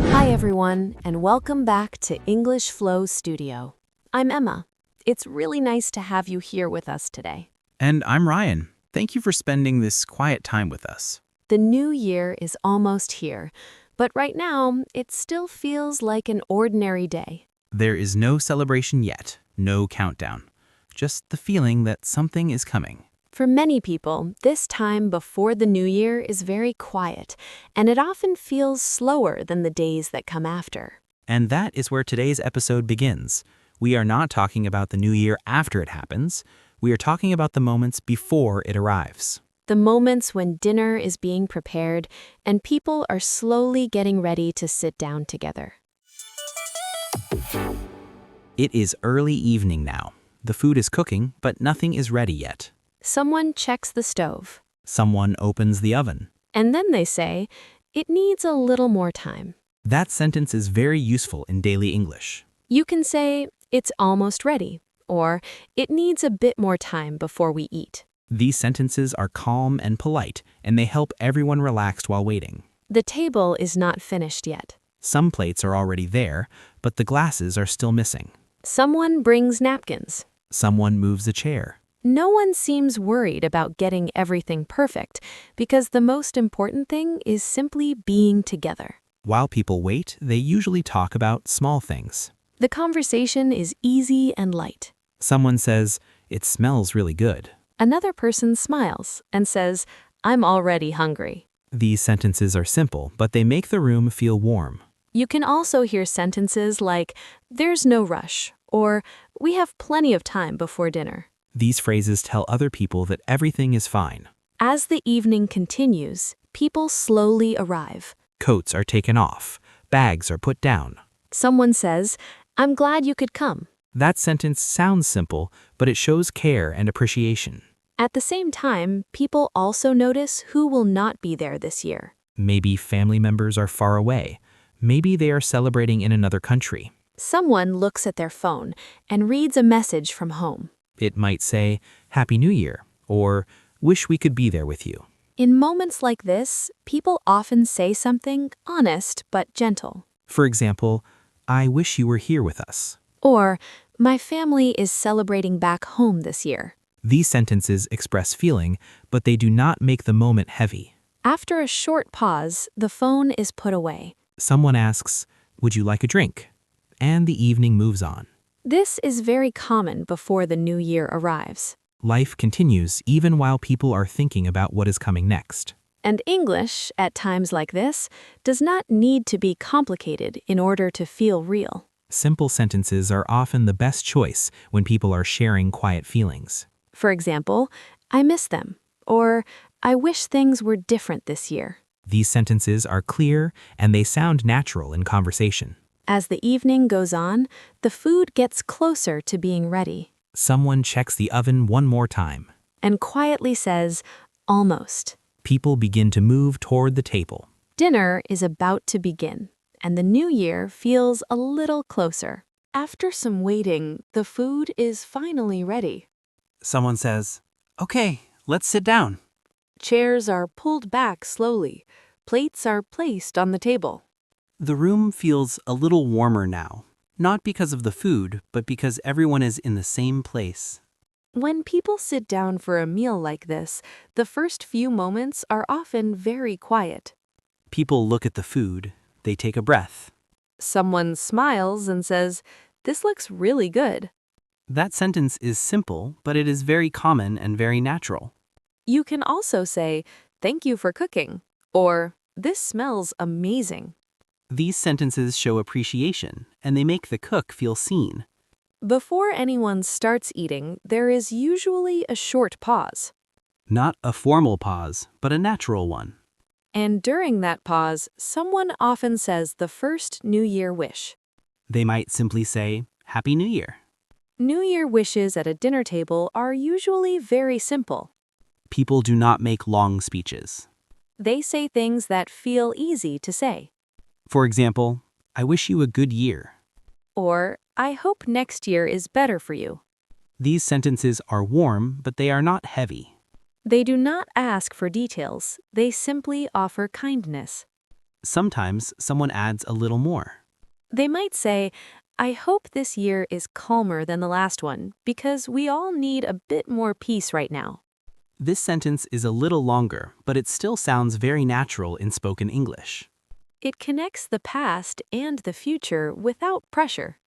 Hi, everyone, and welcome back to English Flow Studio. I'm Emma. It's really nice to have you here with us today. And I'm Ryan. Thank you for spending this quiet time with us. The new year is almost here, but right now, it still feels like an ordinary day. There is no celebration yet, no countdown. Just the feeling that something is coming. For many people, this time before the new year is very quiet, and it often feels slower than the days that come after. And that is where today's episode begins. We are not talking about the new year after it happens. We are talking about the moments before it arrives. The moments when dinner is being prepared and people are slowly getting ready to sit down together. It is early evening now. The food is cooking, but nothing is ready yet. Someone checks the stove, Someone opens the oven. and then they say, "It needs a little more time." That sentence is very useful in daily English. You can say, "It's almost ready," or "It needs a bit more time before we eat." These sentences are calm and polite, and they help everyone relax while waiting. The table is not finished yet. Some plates are already there, but the glasses are still missing. Someone brings napkins. Someone moves a chair. No one seems worried about getting everything perfect because the most important thing is simply being together. While people wait, they usually talk about small things. The conversation is easy and light. Someone says, "It smells really good." Another person smiles and says, "I'm already hungry." These sentences are simple, but they make the room feel warm. You can also hear sentences like, "There's no rush," or "We have plenty of time before dinner." These phrases tell other people that everything is fine. As the evening continues, people slowly arrive. Coats are taken off. Bags are put down. Someone says, "I'm glad you could come." That sentence sounds simple, but it shows care and appreciation. At the same time, people also notice who will not be there this year. Maybe family members are far away. Maybe they are celebrating in another country. Someone looks at their phone and reads a message from home. It might say, "Happy New Year," or "Wish we could be there with you." In moments like this, people often say something honest but gentle. For example, "I wish you were here with us." Or, "My family is celebrating back home this year." These sentences express feeling, but they do not make the moment heavy. After a short pause, the phone is put away. Someone asks, "Would you like a drink?" And the evening moves on. This is very common before the new year arrives. Life continues even while people are thinking about what is coming next. And English, at times like this, does not need to be complicated in order to feel real. Simple sentences are often the best choice when people are sharing quiet feelings. For example, "I miss them," or "I wish things were different this year." These sentences are clear and they sound natural in conversation. As the evening goes on, the food gets closer to being ready Someone checks the oven one more time. and quietly says, "Almost." People begin to move toward the table. Dinner is about to begin, and the new year feels a little closer. After some waiting, the food is finally ready. Someone says, "Okay, let's sit down." Chairs are pulled back slowly. Plates are placed on the table. The room feels a little warmer now, not because of the food, but because everyone is in the same place. When people sit down for a meal like this, the first few moments are often very quiet. People look at the food, they take a breath. Someone smiles and says, "This looks really good." That sentence is simple, but it is very common and very natural. You can also say, "Thank you for cooking," or "This smells amazing." These sentences show appreciation, and they make the cook feel seen. Before anyone starts eating, there is usually a short pause. Not a formal pause, but a natural one. And during that pause, someone often says the first New Year wish. They might simply say, "Happy New Year." New Year wishes at a dinner table are usually very simple. People do not make long speeches. They say things that feel easy to say. For example, "I wish you a good year." Or, "I hope next year is better for you." These sentences are warm, but they are not heavy. They do not ask for details, they simply offer kindness. Sometimes someone adds a little more. They might say, I hope this year is calmer than the last one because we all need a bit more peace right now. This sentence is a little longer, but it still sounds very natural in spoken English. It connects the past and the future without pressure.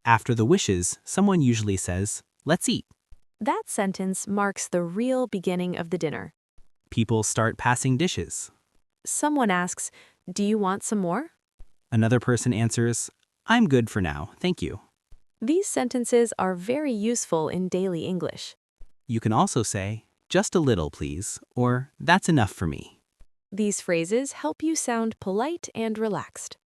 After the wishes, someone usually says, "Let's eat." That sentence marks the real beginning of the dinner. People start passing dishes. Someone asks, do you want some more? Another person answers, "I'm good for now, thank you." These sentences are very useful in daily English. You can also say, "Just a little, please," or "That's enough for me." These phrases help you sound polite and relaxed.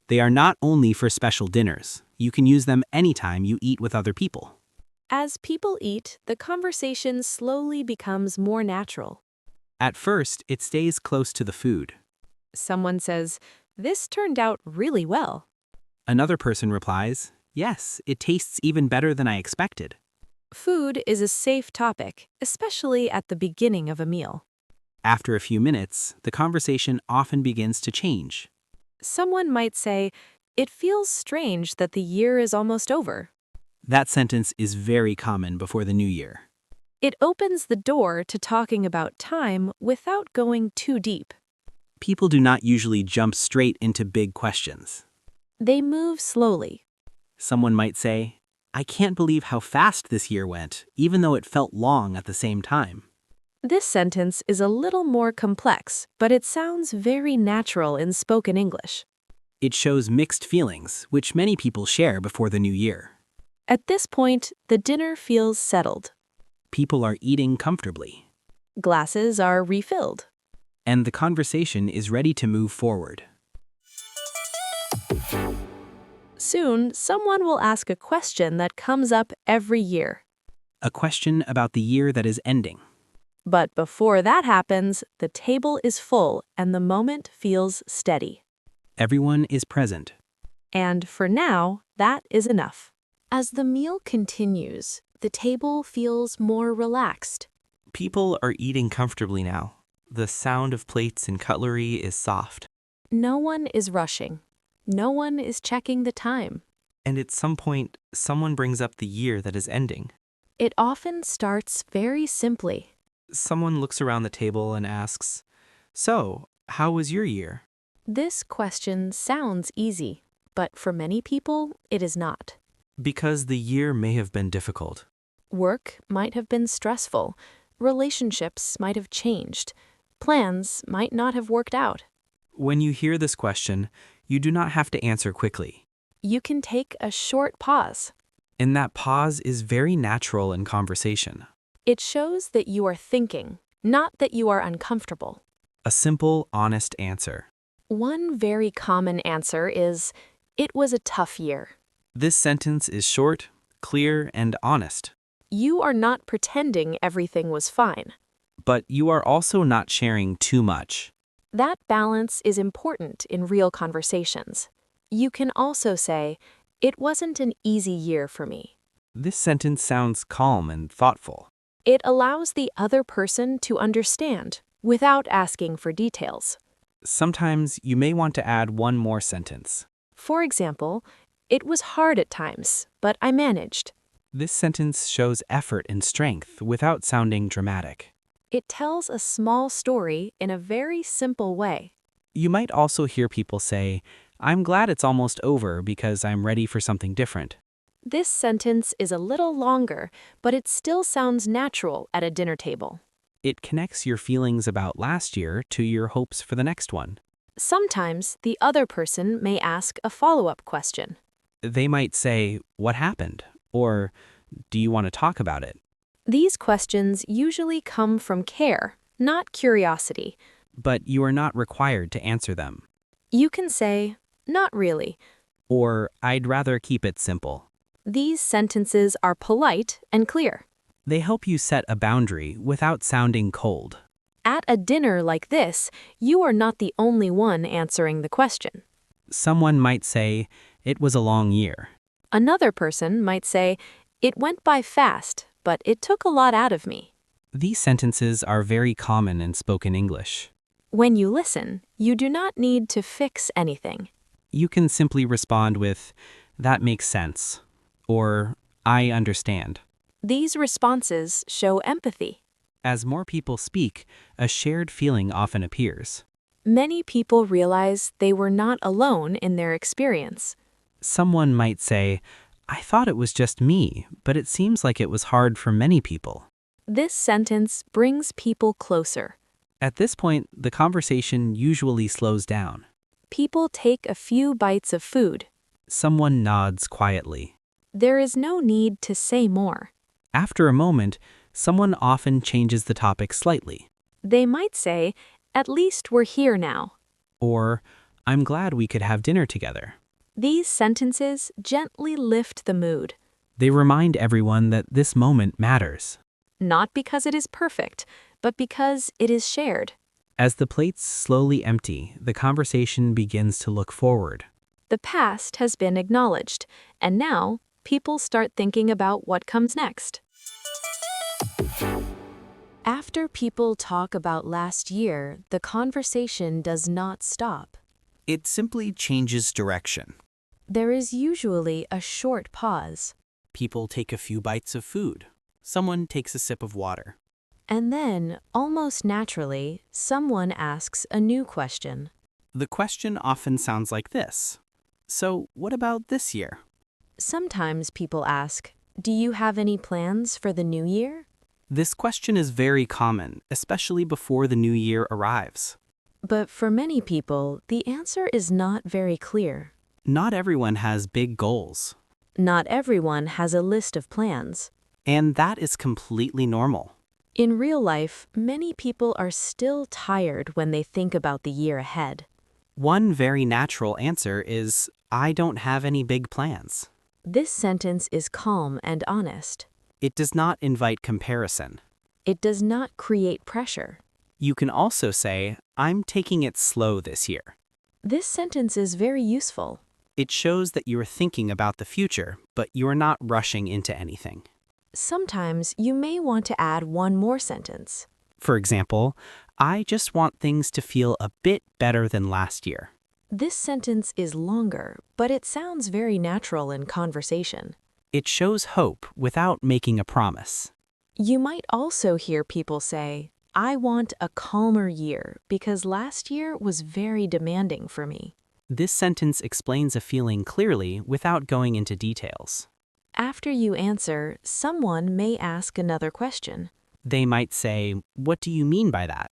They are not only for special dinners. You can use them anytime you eat with other people. As people eat, the conversation slowly becomes more natural. At first, it stays close to the food. Someone says, this turned out really well. Another person replies, "Yes, it tastes even better than I expected." Food is a safe topic, especially at the beginning of a meal. After a few minutes, the conversation often begins to change. Someone might say, it feels strange that the year is almost over. That sentence is very common before the new year. It opens the door to talking about time without going too deep. People do not usually jump straight into big questions. They move slowly. Someone might say, "I can't believe how fast this year went, even though it felt long at the same time." This sentence is a little more complex, but it sounds very natural in spoken English. It shows mixed feelings, which many people share before the new year. At this point, the dinner feels settled. People are eating comfortably, Glasses are refilled. and the conversation is ready to move forward. Soon, someone will ask a question that comes up every year. A question about the year that is ending. But before that happens, the table is full and the moment feels steady. Everyone is present. And for now, that is enough. As the meal continues, the table feels more relaxed. People are eating comfortably now. The sound of plates and cutlery is soft. No one is rushing. No one is checking the time. And at some point, someone brings up the year that is ending. It often starts very simply. Someone looks around the table and asks, "So, how was your year?" This question sounds easy, but for many people, it is not. Because the year may have been difficult. Work might have been stressful. Relationships might have changed. Plans might not have worked out. When you hear this question, you do not have to answer quickly. You can take a short pause. And that pause is very natural in conversation. It shows that you are thinking, not that you are uncomfortable. A simple, honest answer. One very common answer is, it was a tough year. This sentence is short, clear, and honest. You are not pretending everything was fine. But you are also not sharing too much. That balance is important in real conversations. You can also say, it wasn't an easy year for me. This sentence sounds calm and thoughtful. It allows the other person to understand without asking for details. Sometimes you may want to add one more sentence. For example, it was hard at times, but I managed. This sentence shows effort and strength without sounding dramatic. It tells a small story in a very simple way. You might also hear people say, "I'm glad it's almost over because I'm ready for something different." This sentence is a little longer, but it still sounds natural at a dinner table. It connects your feelings about last year to your hopes for the next one. Sometimes the other person may ask a follow-up question. They might say, "What happened?" Or, "Do you want to talk about it?" These questions usually come from care, not curiosity. But you are not required to answer them. You can say, not really. Or, "I'd rather keep it simple." These sentences are polite and clear. They help you set a boundary without sounding cold. At a dinner like this, you are not the only one answering the question. Someone might say, "It was a long year." Another person might say, it went by fast, but it took a lot out of me. These sentences are very common in spoken English. When you listen, you do not need to fix anything. You can simply respond with, "That makes sense," or "I understand." These responses show empathy. As more people speak, a shared feeling often appears. Many people realize they were not alone in their experience. Someone might say, "I thought it was just me, but it seems like it was hard for many people." This sentence brings people closer. At this point, the conversation usually slows down. People take a few bites of food. Someone nods quietly. There is no need to say more. After a moment, someone often changes the topic slightly. They might say, "At least we're here now." Or, "I'm glad we could have dinner together." These sentences gently lift the mood. They remind everyone that this moment matters. Not because it is perfect, but because it is shared. As the plates slowly empty, the conversation begins to look forward. The past has been acknowledged, and now people start thinking about what comes next. After people talk about last year, the conversation does not stop. It simply changes direction. There is usually a short pause, People take a few bites of food. Someone takes a sip of water. and then, almost naturally, someone asks a new question. The question often sounds like this. So, what about this year? Sometimes people ask, "Do you have any plans for the new year?" This question is very common, especially before the new year arrives. But for many people, the answer is not very clear. Not everyone has big goals, Not everyone has a list of plans. and that is completely normal. In real life, many people are still tired when they think about the year ahead. One very natural answer is, "I don't have any big plans." This sentence is calm and honest. It does not invite comparison. It does not create pressure. You can also say, "I'm taking it slow this year." This sentence is very useful. It shows that you are thinking about the future, but you are not rushing into anything. Sometimes you may want to add one more sentence. For example, "I just want things to feel a bit better than last year." This sentence is longer, but it sounds very natural in conversation. It shows hope without making a promise. You might also hear people say, "I want a calmer year because last year was very demanding for me." This sentence explains a feeling clearly without going into details. After you answer, someone may ask another question. They might say, "What do you mean by that?"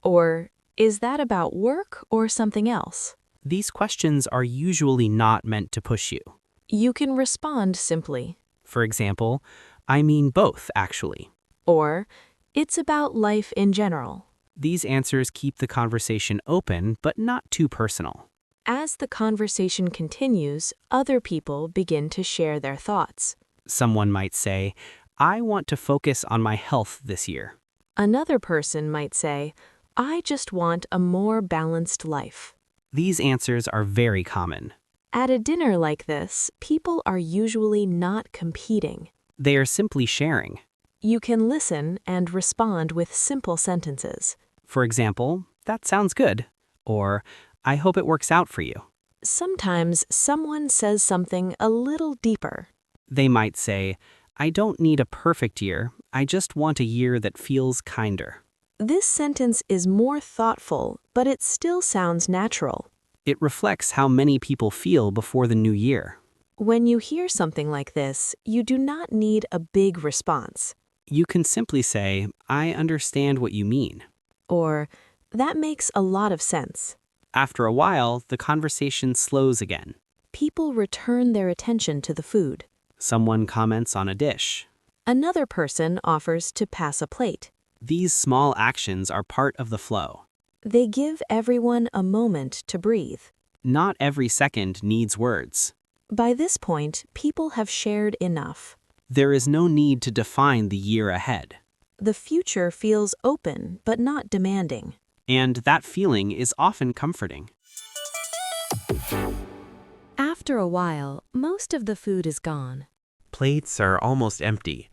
Or, "Is that about work or something else?" These questions are usually not meant to push you. You can respond simply. For example, "I mean both, actually." Or, "It's about life in general." These answers keep the conversation open but not too personal. As the conversation continues, other people begin to share their thoughts. Someone might say, "I want to focus on my health this year." Another person might say, "I just want a more balanced life." These answers are very common. At a dinner like this, people are usually not competing. They are simply sharing. You can listen and respond with simple sentences. For example, "That sounds good," or "I hope it works out for you." Sometimes someone says something a little deeper. They might say, "I don't need a perfect year, I just want a year that feels kinder." This sentence is more thoughtful, but it still sounds natural. It reflects how many people feel before the new year. When you hear something like this, you do not need a big response. You can simply say, "I understand what you mean." Or, "That makes a lot of sense." After a while, the conversation slows again. People return their attention to the food. Someone comments on a dish. Another person offers to pass a plate. These small actions are part of the flow. They give everyone a moment to breathe. Not every second needs words. By this point, people have shared enough. There is no need to define the year ahead. The future feels open but not demanding. And that feeling is often comforting. After a while, most of the food is gone. Plates are almost empty.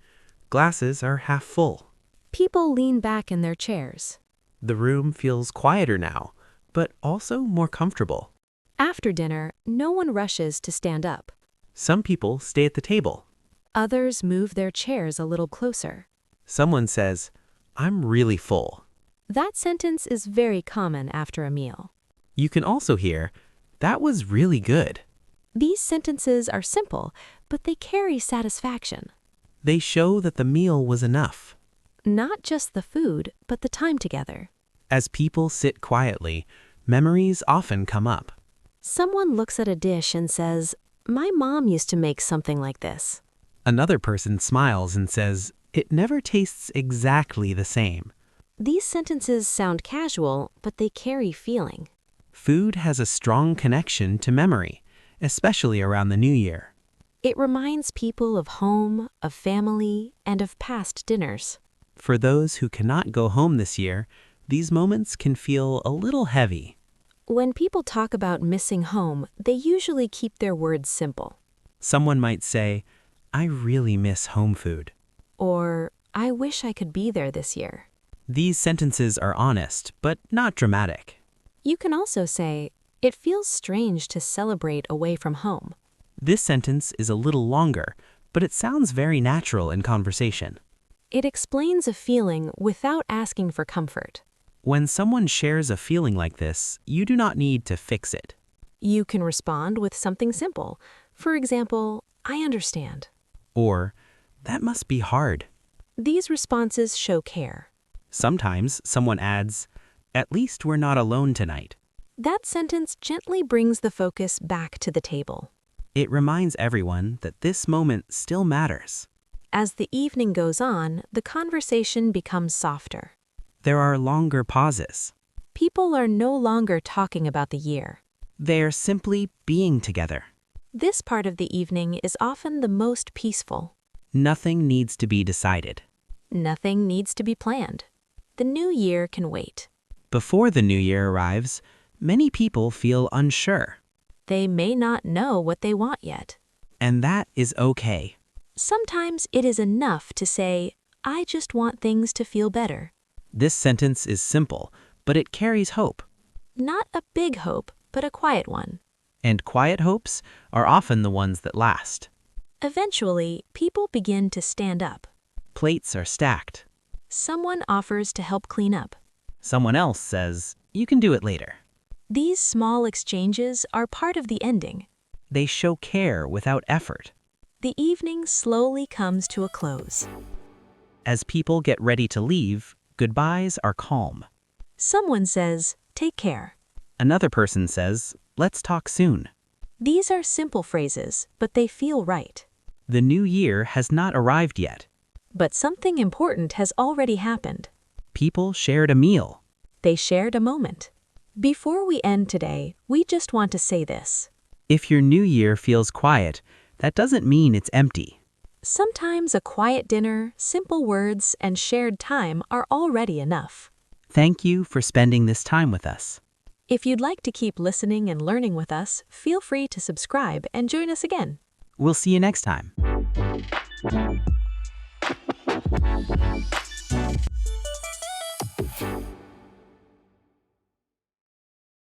Glasses are half full. People lean back in their chairs. The room feels quieter now, but also more comfortable. After dinner, no one rushes to stand up. Some people stay at the table. Others move their chairs a little closer. Someone says, "I'm really full." That sentence is very common after a meal. You can also hear, "That was really good." These sentences are simple, but they carry satisfaction. They show that the meal was enough. Not just the food, but the time together. As people sit quietly, memories often come up. Someone looks at a dish and says, "My mom used to make something like this." Another person smiles and says, "It never tastes exactly the same." These sentences sound casual, but they carry feeling. Food has a strong connection to memory, especially around the New Year. It reminds people of home, of family, and of past dinners. For those who cannot go home this year, these moments can feel a little heavy. When people talk about missing home, they usually keep their words simple. Someone might say, "I really miss home food." Or, "I wish I could be there this year." These sentences are honest, but not dramatic. You can also say, "It feels strange to celebrate away from home." This sentence is a little longer, but it sounds very natural in conversation. It explains a feeling without asking for comfort. When someone shares a feeling like this, you do not need to fix it. You can respond with something simple. For example, "I understand." Or, "That must be hard." These responses show care. Sometimes someone adds, "At least we're not alone tonight." That sentence gently brings the focus back to the table. It reminds everyone that this moment still matters. As the evening goes on, the conversation becomes softer. There are longer pauses. People are no longer talking about the year. They are simply being together. This part of the evening is often the most peaceful. Nothing needs to be decided. Nothing needs to be planned. The new year can wait. Before the new year arrives, many people feel unsure. They may not know what they want yet. And that is okay. Sometimes it is enough to say, "I just want things to feel better." This sentence is simple, but it carries hope. Not a big hope, but a quiet one. And quiet hopes are often the ones that last. Eventually, people begin to stand up. Plates are stacked. Someone offers to help clean up. Someone else says, "You can do it later." These small exchanges are part of the ending. They show care without effort. The evening slowly comes to a close. As people get ready to leave, goodbyes are calm. Someone says, "Take care." Another person says, "Let's talk soon." These are simple phrases, but they feel right. The new year has not arrived yet. But something important has already happened. People shared a meal. They shared a moment. Before we end today, we just want to say this. If your new year feels quiet, that doesn't mean it's empty. Sometimes a quiet dinner, simple words, and shared time are already enough. Thank you for spending this time with us. If you'd like to keep listening and learning with us, feel free to subscribe and join us again. We'll see you next time.